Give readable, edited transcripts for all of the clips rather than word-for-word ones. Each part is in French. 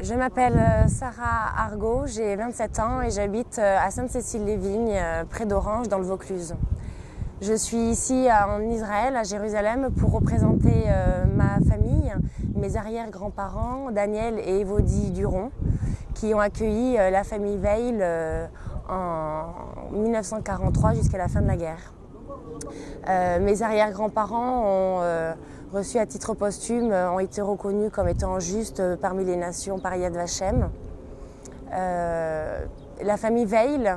Je m'appelle Sarah Argot, j'ai 27 ans et j'habite à Sainte-Cécile-les-Vignes, près d'Orange, dans le Vaucluse. Je suis ici en Israël, à Jérusalem, pour représenter ma famille, mes arrière-grands-parents, Daniel et Évodie Duron, qui ont accueilli la famille Veil en 1943 jusqu'à la fin de la guerre. Mes arrière-grands-parents ont reçu à titre posthume, ont été reconnus comme étant justes parmi les nations par Yad Vashem. La famille Veil,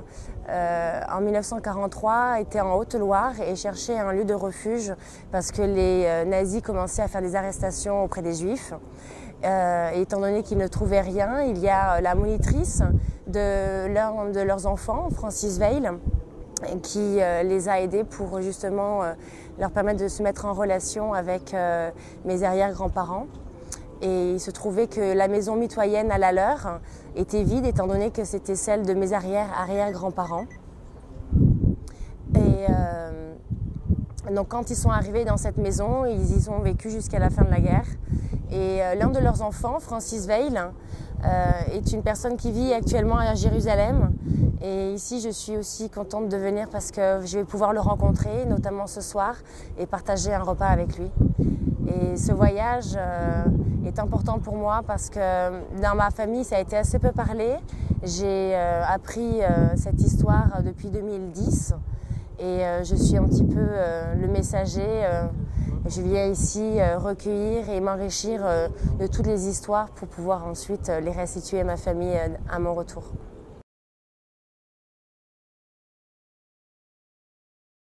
en 1943, était en Haute-Loire et cherchait un lieu de refuge parce que les nazis commençaient à faire des arrestations auprès des Juifs. Et étant donné qu'ils ne trouvaient rien, il y a la monitrice de l'un de leurs enfants, Francis Veil, qui les a aidés pour justement leur permettre de se mettre en relation avec mes arrière-grands-parents. Et il se trouvait que la maison mitoyenne à la leur était vide, étant donné que c'était celle de mes arrière-grands-parents. Et donc quand ils sont arrivés dans cette maison, ils y ont vécu jusqu'à la fin de la guerre. Et l'un de leurs enfants, Francis Veil, est une personne qui vit actuellement à Jérusalem. Et ici, je suis aussi contente de venir parce que je vais pouvoir le rencontrer, notamment ce soir, et partager un repas avec lui. Et ce voyage est important pour moi parce que dans ma famille, ça a été assez peu parlé. J'ai appris cette histoire depuis 2010 et je suis un petit peu le messager. Je viens ici recueillir et m'enrichir de toutes les histoires pour pouvoir ensuite les restituer à ma famille à mon retour.